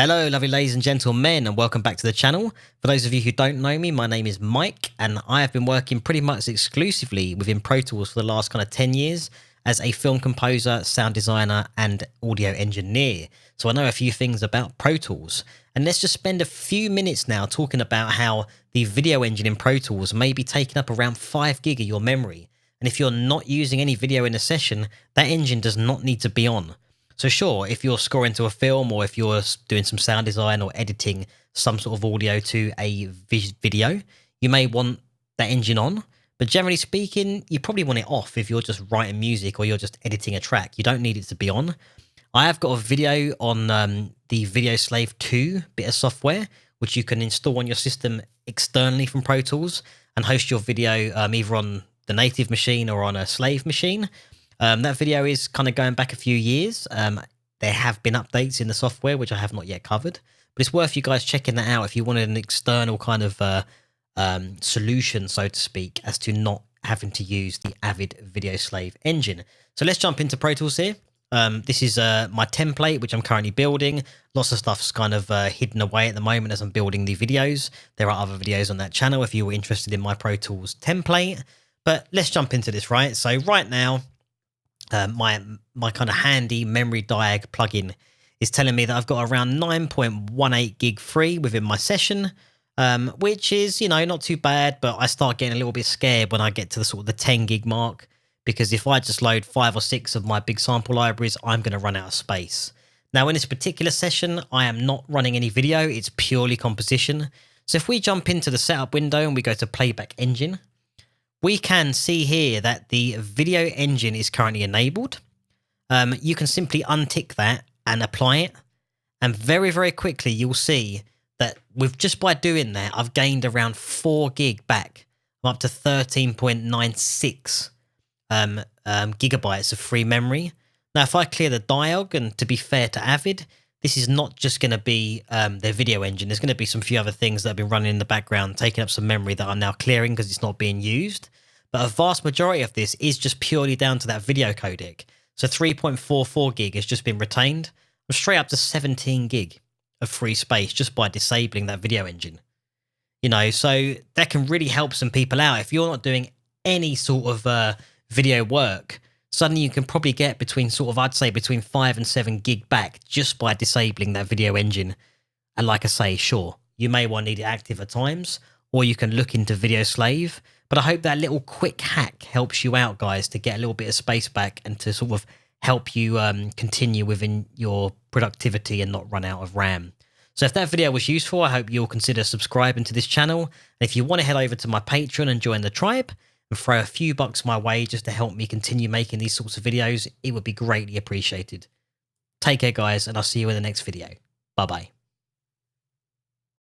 Hello, lovely ladies and gentlemen, and welcome back to the channel. For those of you who don't know me, my name is Mike, and I have been working pretty much exclusively within Pro Tools for the last kind of 10 years as a film composer, sound designer, and audio engineer. So I know a few things about Pro Tools. And let's just spend a few minutes now talking about how the video engine in Pro Tools may be taking up around 5 gig of your memory. And if you're not using any video in a session, that engine does not need to be on. So sure, if you're scoring to a film or if you're doing some sound design or editing some sort of audio to a video, you may want that engine on. But generally speaking, you probably want it off if you're just writing music or you're just editing a track. You don't need it to be on. I have got a video on the VideoSlave 2 bit of software, which you can install on your system externally from Pro Tools and host your video either on the native machine or on a slave machine. That video is kind of going back a few years. There have been updates in the software, which I have not yet covered, but it's worth you guys checking that out if you wanted an external kind of solution, so to speak, as to not having to use the Avid VideoSlave engine. So let's jump into Pro Tools here. This is my template, which I'm currently building. Lots of stuff's kind of hidden away at the moment as I'm building the videos. There are other videos on that channel if you were interested in my Pro Tools template. But let's jump into this, right? So right now, my kind of handy memory diag plugin is telling me that I've got around 9.18 gig free within my session, which is, you know, not too bad, but I start getting a little bit scared when I get to the sort of the 10 gig mark, because if I just load 5 or 6 of my big sample libraries, I'm going to run out of space. Now, in this particular session, I am not running any video. It's purely composition. So if we jump into the setup window and we go to Playback Engine, we can see here that the video engine is currently enabled. You can simply untick that and apply it. And very, very quickly, you'll see that just by doing that, I've gained around 4 gig back. I'm up to 13.96 gigabytes of free memory. Now, if I clear the dialog, and to be fair to Avid, this is not just going to be their video engine. There's going to be some few other things that have been running in the background, taking up some memory that I'm now clearing because it's not being used. But a vast majority of this is just purely down to that video codec. So 3.44 gig has just been retained. I'm straight up to 17 gig of free space just by disabling that video engine. You know, so that can really help some people out. If you're not doing any sort of video work, suddenly you can probably get between I'd say between 5 and 7 gig back just by disabling that video engine. And like I say, sure, you may well need it active at times, or you can look into VideoSlave. But I hope that little quick hack helps you out, guys, to get a little bit of space back and to sort of help you continue within your productivity and not run out of RAM. So if that video was useful, I hope you'll consider subscribing to this channel. And if you want to head over to my Patreon and join the tribe, and throw a few bucks my way just to help me continue making these sorts of videos, it would be greatly appreciated. Take care, guys, and I'll see you in the next video. Bye-bye.